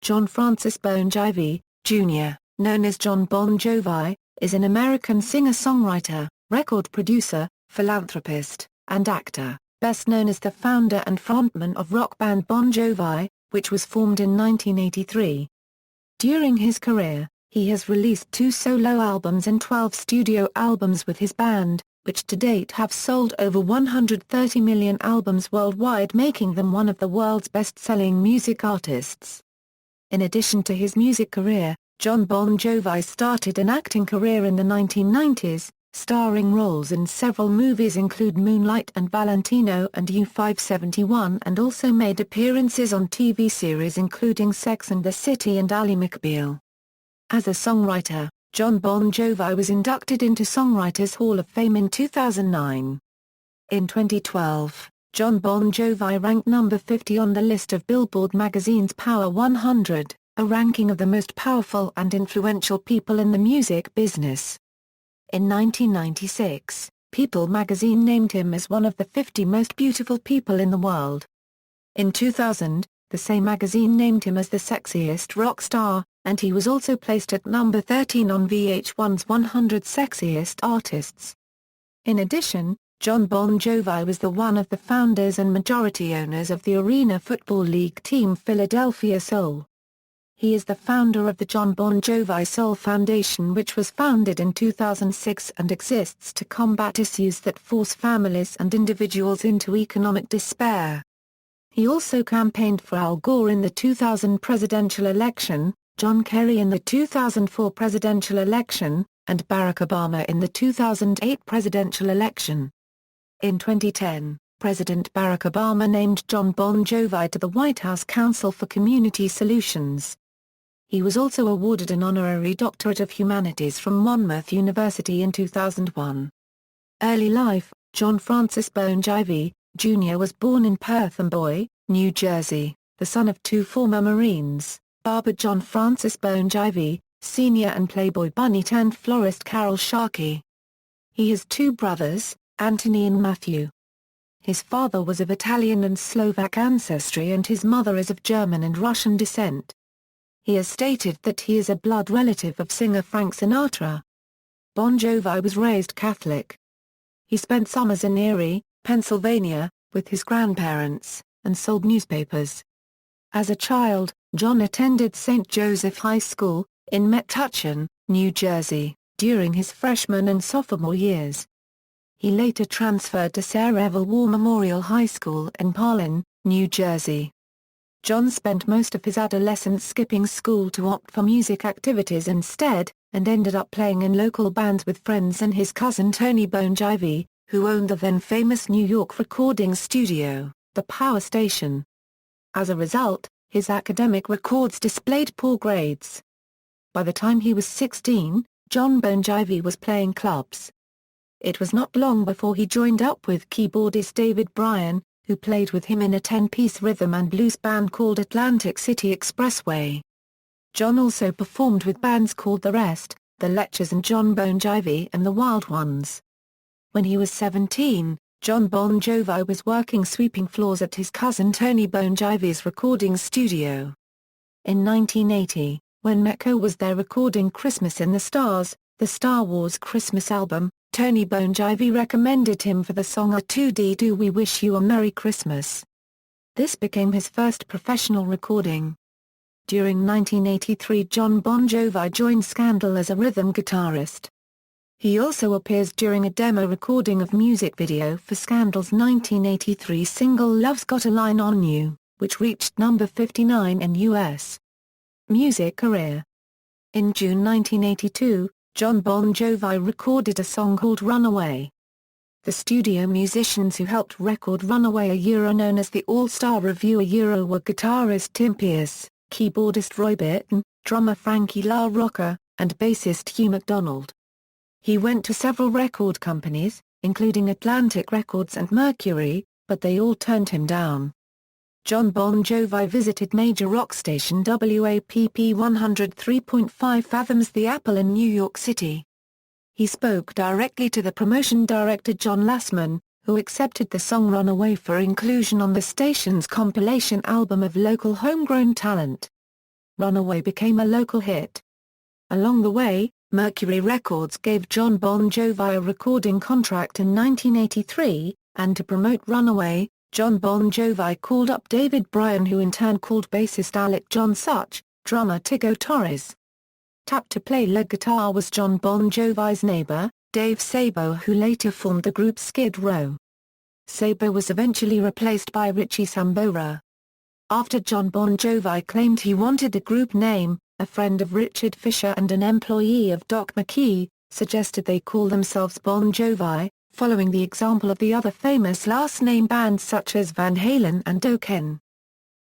John Francis Bongiovi, Jr., known as Jon Bon Jovi, is an American singer-songwriter, record producer, philanthropist, and actor, best known as the founder and frontman of rock band Bon Jovi, which was formed in 1983. During his career, he has released 2 solo albums and 12 studio albums with his band, which to date have sold over 130 million albums worldwide, making them one of the world's best-selling music artists. In addition to his music career, Jon Bon Jovi started an acting career in the 1990s, starring roles in several movies include Moonlight and Valentino and U-571, and also made appearances on TV series including Sex and the City and Ally McBeal. As a songwriter, Jon Bon Jovi was inducted into Songwriters Hall of Fame in 2009. In 2012, Jon Bon Jovi ranked number 50 on the list of Billboard magazine's Power 100, a ranking of the most powerful and influential people in the music business. In 1996, People magazine named him as one of the 50 most beautiful people in the world. In 2000, the same magazine named him as the sexiest rock star, and he was also placed at number 13 on VH1's 100 Sexiest Artists. In addition, Jon Bon Jovi was one of the founders and majority owners of the Arena Football League team Philadelphia Soul. He is the founder of the Jon Bon Jovi Soul Foundation, which was founded in 2006 and exists to combat issues that force families and individuals into economic despair. He also campaigned for Al Gore in the 2000 presidential election, John Kerry in the 2004 presidential election, and Barack Obama in the 2008 presidential election. In 2010, President Barack Obama named Jon Bon Jovi to the White House Council for Community Solutions. He was also awarded an honorary Doctorate of Humanities from Monmouth University in 2001. Early life: Jon Francis Bongiovi, Jr. was born in Perth Amboy, New Jersey, the son of 2 former Marines, barber Jon Francis Bongiovi, Sr. and Playboy bunny-turned-florist Carol Sharkey. He has 2 brothers, Anthony and Matthew. His father was of Italian and Slovak ancestry and his mother is of German and Russian descent. He has stated that he is a blood relative of singer Frank Sinatra. Bon Jovi was raised Catholic. He spent summers in Erie, Pennsylvania, with his grandparents, and sold newspapers. As a child, Jon attended St. Joseph High School, in Metuchen, New Jersey, during his freshman and sophomore years. He later transferred to Sarah Evel War Memorial High School in Parlin, New Jersey. Jon spent most of his adolescence skipping school to opt for music activities instead, and ended up playing in local bands with friends and his cousin Tony Bongiovi, who owned the then-famous New York recording studio, The Power Station. As a result, his academic records displayed poor grades. By the time he was 16, Jon Bon Jovi was playing clubs. It was not long before he joined up with keyboardist David Bryan, who played with him in a 10-piece rhythm and blues band called Atlantic City Expressway. Jon also performed with bands called The Rest, The Lechers and Jon Bon Jovi and The Wild Ones. When he was 17, Jon Bon Jovi was working sweeping floors at his cousin Tony Bongiovi's recording studio. In 1980, when Mecca was there recording Christmas in the Stars, the Star Wars Christmas album, Tony Bongiovi recommended him for the song R2D Do We Wish You a Merry Christmas. This became his first professional recording. During 1983, Jon Bon Jovi joined Scandal as a rhythm guitarist. He also appears during a demo recording of music video for Scandal's 1983 single Love's Got a Line on You, which reached number 59 in U.S. music career. In June 1982, Jon Bon Jovi recorded a song called Runaway. The studio musicians who helped record Runaway are known as the All-Star Review were guitarist Tim Pierce, keyboardist Roy Bittan, drummer Frankie LaRocca, and bassist Hugh McDonald. He went to several record companies, including Atlantic Records and Mercury, but they all turned him down. Jon Bon Jovi visited major rock station WAPP 103.5 Fathoms The Apple in New York City. He spoke directly to the promotion director John Lassman, who accepted the song Runaway for inclusion on the station's compilation album of local homegrown talent. Runaway became a local hit. Along the way, Mercury Records gave Jon Bon Jovi a recording contract in 1983, and to promote Runaway, Jon Bon Jovi called up David Bryan, who in turn called bassist Alec John Such, drummer Tigo Torres. Tapped to play lead guitar was Jon Bon Jovi's neighbor, Dave Sabo, who later formed the group Skid Row. Sabo was eventually replaced by Richie Sambora. After Jon Bon Jovi claimed he wanted a group name, a friend of Richard Fisher and an employee of Doc McKee, suggested they call themselves Bon Jovi, following the example of the other famous last-name bands such as Van Halen and Dokken.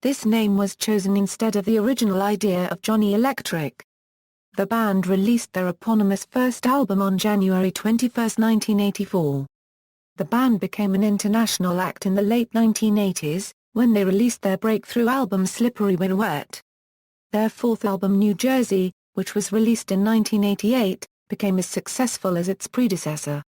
This name was chosen instead of the original idea of Johnny Electric. The band released their eponymous first album on January 21, 1984. The band became an international act in the late 1980s, when they released their breakthrough album Slippery When Wet. Their fourth album New Jersey, which was released in 1988, became as successful as its predecessor.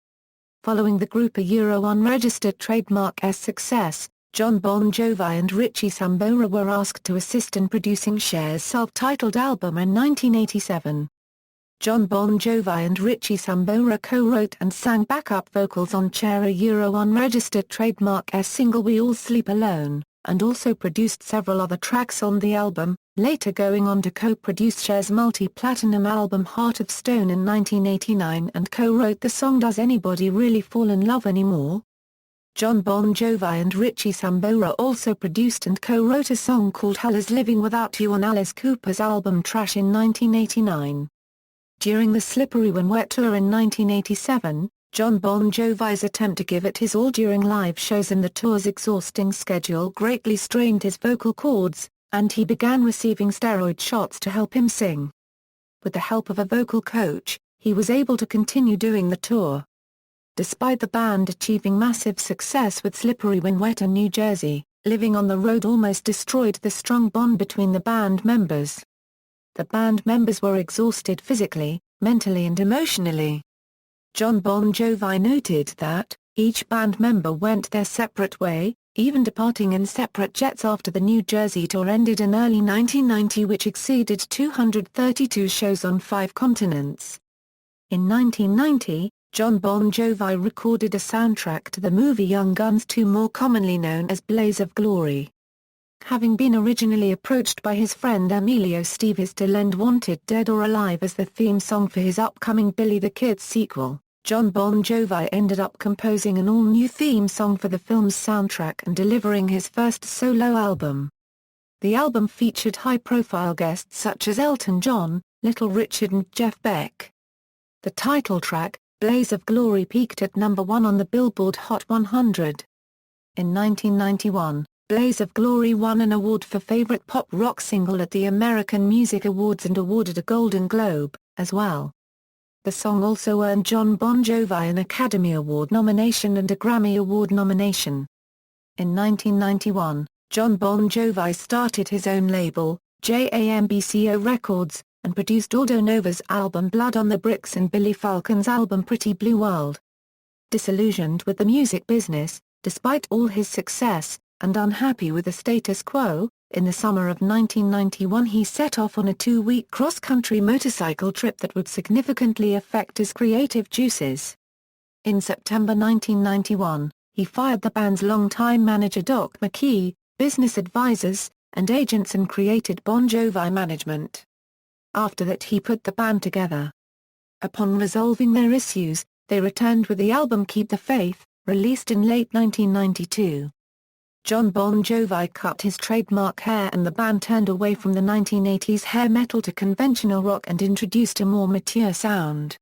Following the group unregistered trademark's success, Jon Bon Jovi and Richie Sambora were asked to assist in producing Cher's self-titled album in 1987. Jon Bon Jovi and Richie Sambora co-wrote and sang backup vocals on Cher unregistered trademark's single We All Sleep Alone, and also produced several other tracks on the album, later going on to co-produce Cher's multi-platinum album Heart of Stone in 1989 and co-wrote the song Does Anybody Really Fall in Love Anymore? Jon Bon Jovi and Richie Sambora also produced and co-wrote a song called Hell Is Living Without You on Alice Cooper's album Trash in 1989. During the Slippery When Wet tour in 1987, Jon Bon Jovi's attempt to give it his all during live shows in the tour's exhausting schedule greatly strained his vocal cords, and he began receiving steroid shots to help him sing. With the help of a vocal coach, he was able to continue doing the tour. Despite the band achieving massive success with Slippery When Wet and New Jersey, living on the road almost destroyed the strong bond between the band members. The band members were exhausted physically, mentally and emotionally. Jon Bon Jovi noted that, each band member went their separate way, even departing in separate jets after the New Jersey tour ended in early 1990, which exceeded 232 shows on 5 continents. In 1990, Jon Bon Jovi recorded a soundtrack to the movie Young Guns 2, more commonly known as Blaze of Glory. Having been originally approached by his friend Emilio Estevez to lend Wanted Dead or Alive as the theme song for his upcoming Billy the Kid sequel, Jon Bon Jovi ended up composing an all-new theme song for the film's soundtrack and delivering his first solo album. The album featured high-profile guests such as Elton John, Little Richard and Jeff Beck. The title track, Blaze of Glory, peaked at number 1 on the Billboard Hot 100. In 1991, Blaze of Glory won an award for Favorite Pop Rock Single at the American Music Awards and awarded a Golden Globe, as well. The song also earned Jon Bon Jovi an Academy Award nomination and a Grammy Award nomination. In 1991, Jon Bon Jovi started his own label, JAMBCO Records, and produced Aldo Nova's album Blood on the Bricks and Billy Falcon's album Pretty Blue World. Disillusioned with the music business, despite all his success, and unhappy with the status quo, in the summer of 1991 he set off on a 2-week cross-country motorcycle trip that would significantly affect his creative juices. In September 1991, he fired the band's longtime manager Doc McKee, business advisors, and agents, and created Bon Jovi Management. After that he put the band together. Upon resolving their issues, they returned with the album Keep the Faith, released in late 1992. Jon Bon Jovi cut his trademark hair and the band turned away from the 1980s hair metal to conventional rock and introduced a more mature sound.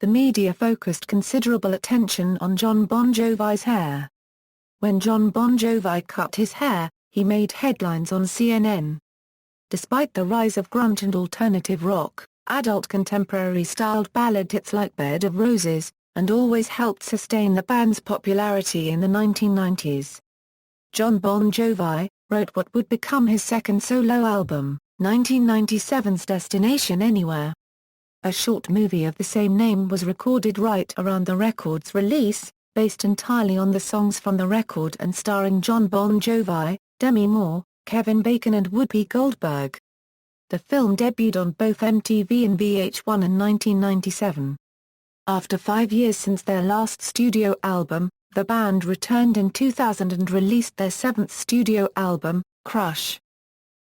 The media focused considerable attention on Jon Bon Jovi's hair. When Jon Bon Jovi cut his hair, he made headlines on CNN. Despite the rise of grunge and alternative rock, adult contemporary-styled ballad hits like Bed of Roses, and Always helped sustain the band's popularity in the 1990s. Jon Bon Jovi wrote what would become his second solo album, 1997's Destination Anywhere. A short movie of the same name was recorded right around the record's release, based entirely on the songs from the record and starring Jon Bon Jovi, Demi Moore, Kevin Bacon and Whoopi Goldberg. The film debuted on both MTV and VH1 in 1997. After 5 years since their last studio album, the band returned in 2000 and released their seventh studio album, Crush.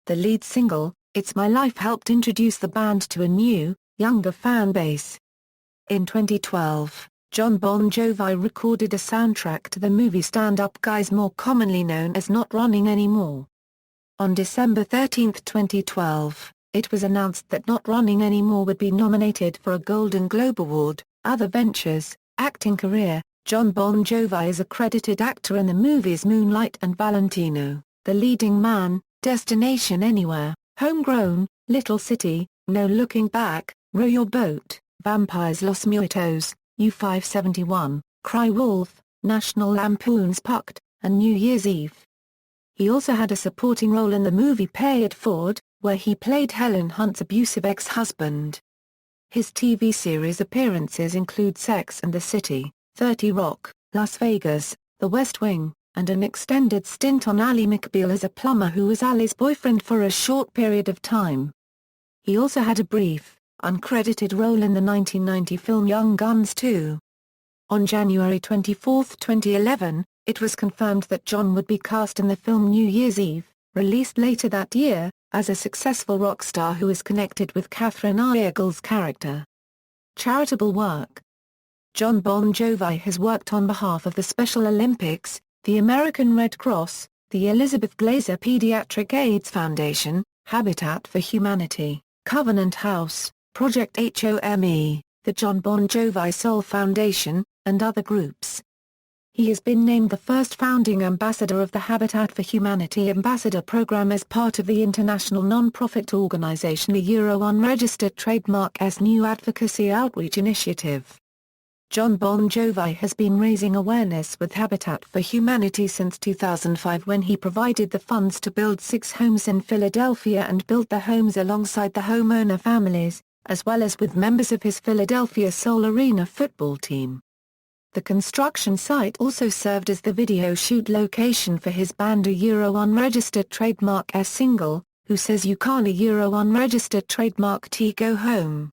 The lead single, It's My Life, helped introduce the band to a new, younger fan base. In 2012, Jon Bon Jovi recorded a soundtrack to the movie Stand Up Guys, more commonly known as Not Running Anymore. On December 13, 2012, it was announced that Not Running Anymore would be nominated for a Golden Globe Award. Other ventures, acting career. Jon Bon Jovi is a credited actor in the movies Moonlight and Valentino, The Leading Man, Destination Anywhere, Homegrown, Little City, No Looking Back, Row Your Boat, Vampires Los Muertos, U-571, Cry Wolf, National Lampoon's Pucked, and New Year's Eve. He also had a supporting role in the movie Pay It Forward, where he played Helen Hunt's abusive ex-husband. His TV series appearances include Sex and the City, 30 Rock, Las Vegas, The West Wing, and an extended stint on Ally McBeal as a plumber who was Ally's boyfriend for a short period of time. He also had a brief, uncredited role in the 1990 film Young Guns 2. On January 24, 2011, it was confirmed that Jon would be cast in the film New Year's Eve, released later that year, as a successful rock star who is connected with Katherine Heigl's character. Charitable work. Jon Bon Jovi has worked on behalf of the Special Olympics, the American Red Cross, the Elizabeth Glaser Pediatric AIDS Foundation, Habitat for Humanity, Covenant House, Project HOME, the Jon Bon Jovi Soul Foundation, and other groups. He has been named the first founding ambassador of the Habitat for Humanity Ambassador Program as part of the international non-profit organization the Unregistered Trademark's new advocacy outreach initiative. Jon Bon Jovi has been raising awareness with Habitat for Humanity since 2005, when he provided the funds to build 6 homes in Philadelphia and built the homes alongside the homeowner families, as well as with members of his Philadelphia Soul Arena football team. The construction site also served as the video shoot location for his band Unregistered Trademark's single, Who Says You Can't Unregistered Trademark T Go Home.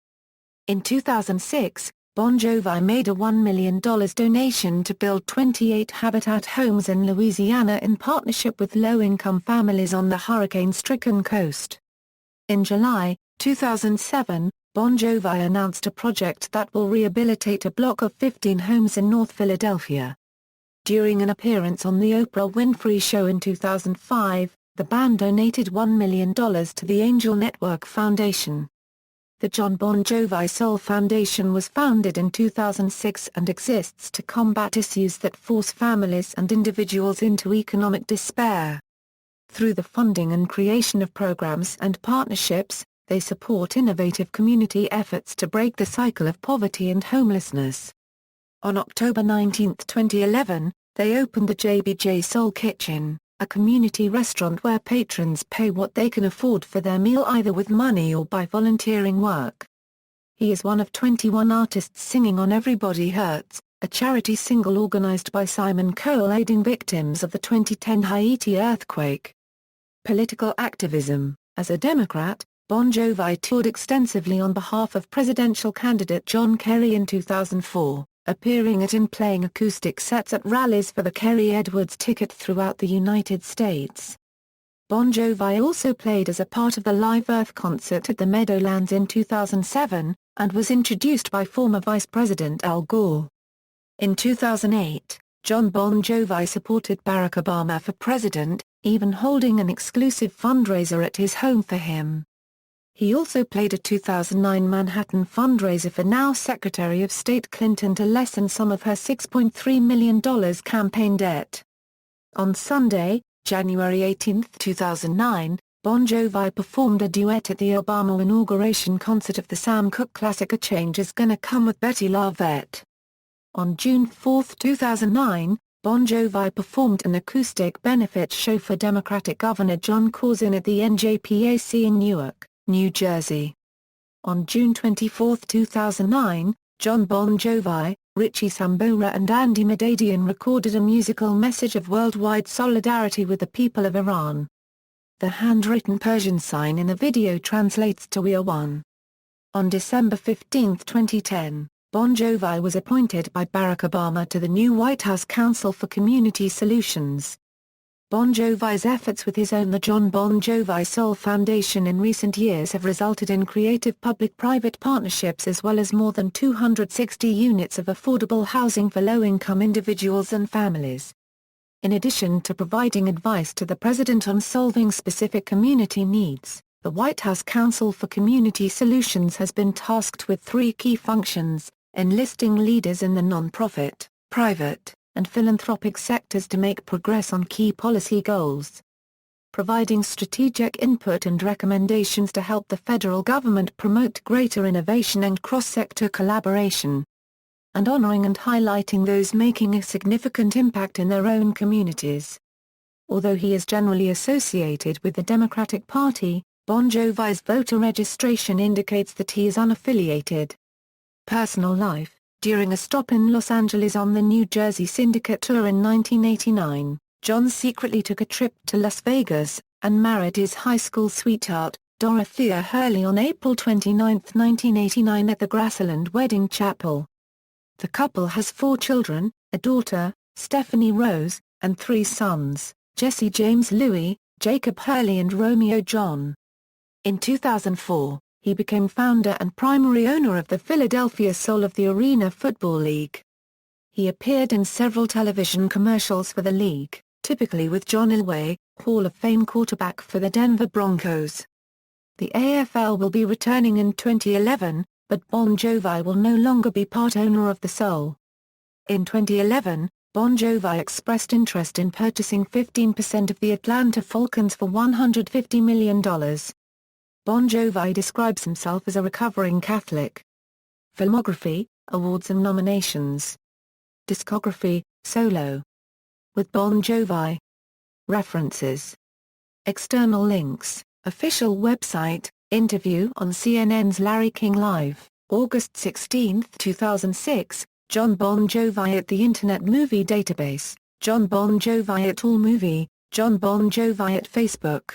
In 2006, Bon Jovi made a $1 million donation to build 28 Habitat homes in Louisiana in partnership with low-income families on the hurricane-stricken coast. In July 2007, Bon Jovi announced a project that will rehabilitate a block of 15 homes in North Philadelphia. During an appearance on The Oprah Winfrey Show in 2005, the band donated $1 million to the Angel Network Foundation. The Jon Bon Jovi Soul Foundation was founded in 2006 and exists to combat issues that force families and individuals into economic despair. Through the funding and creation of programs and partnerships, they support innovative community efforts to break the cycle of poverty and homelessness. On October 19, 2011, they opened the JBJ Soul Kitchen, a community restaurant where patrons pay what they can afford for their meal either with money or by volunteering work. He is one of 21 artists singing on Everybody Hurts, a charity single organized by Simon Cowell aiding victims of the 2010 Haiti earthquake. Political activism. As a Democrat, Bon Jovi toured extensively on behalf of presidential candidate John Kerry in 2004. Appearing at and playing acoustic sets at rallies for the Kerry Edwards ticket throughout the United States. Bon Jovi also played as a part of the Live Earth concert at the Meadowlands in 2007, and was introduced by former Vice President Al Gore. In 2008, Jon Bon Jovi supported Barack Obama for president, even holding an exclusive fundraiser at his home for him. He also played a 2009 Manhattan fundraiser for now Secretary of State Clinton to lessen some of her $6.3 million campaign debt. On Sunday, January 18, 2009, Bon Jovi performed a duet at the Obama inauguration concert of the Sam Cooke classic A Change Is Gonna Come with Betty Lavette. On June 4, 2009, Bon Jovi performed an acoustic benefit show for Democratic Governor John Corzine at the NJPAC in Newark, New Jersey. On June 24, 2009, Jon Bon Jovi, Richie Sambora and Andy Madadian recorded a musical message of worldwide solidarity with the people of Iran. The handwritten Persian sign in the video translates to "We are one." On December 15, 2010, Bon Jovi was appointed by Barack Obama to the new White House Council for Community Solutions. Bon Jovi's efforts with his own The Jon Bon Jovi Soul Foundation in recent years have resulted in creative public-private partnerships as well as more than 260 units of affordable housing for low-income individuals and families. In addition to providing advice to the president on solving specific community needs, the White House Council for Community Solutions has been tasked with three key functions: enlisting leaders in the nonprofit, private, and philanthropic sectors to make progress on key policy goals, providing strategic input and recommendations to help the federal government promote greater innovation and cross-sector collaboration, and honoring and highlighting those making a significant impact in their own communities. Although he is generally associated with the Democratic Party, Bon Jovi's voter registration indicates that he is unaffiliated. Personal life: during a stop in Los Angeles on the New Jersey Syndicate Tour in 1989, Jon secretly took a trip to Las Vegas, and married his high school sweetheart, Dorothea Hurley, on April 29, 1989 at the Grassland Wedding Chapel. The couple has 4 children, a daughter, Stephanie Rose, and 3 sons, Jesse James Louis, Jacob Hurley and Romeo John. In 2004, he became founder and primary owner of the Philadelphia Soul of the Arena Football League. He appeared in several television commercials for the league, typically with John Elway, Hall of Fame quarterback for the Denver Broncos. The AFL will be returning in 2011, but Bon Jovi will no longer be part owner of the Soul. In 2011, Bon Jovi expressed interest in purchasing 15% of the Atlanta Falcons for $150 million. Bon Jovi describes himself as a recovering Catholic. Filmography, awards and nominations. Discography, solo. With Bon Jovi. References. External links, official website, interview on CNN's Larry King Live, August 16, 2006, Jon Bon Jovi at the Internet Movie Database, Jon Bon Jovi at AllMovie, Jon Bon Jovi at Facebook.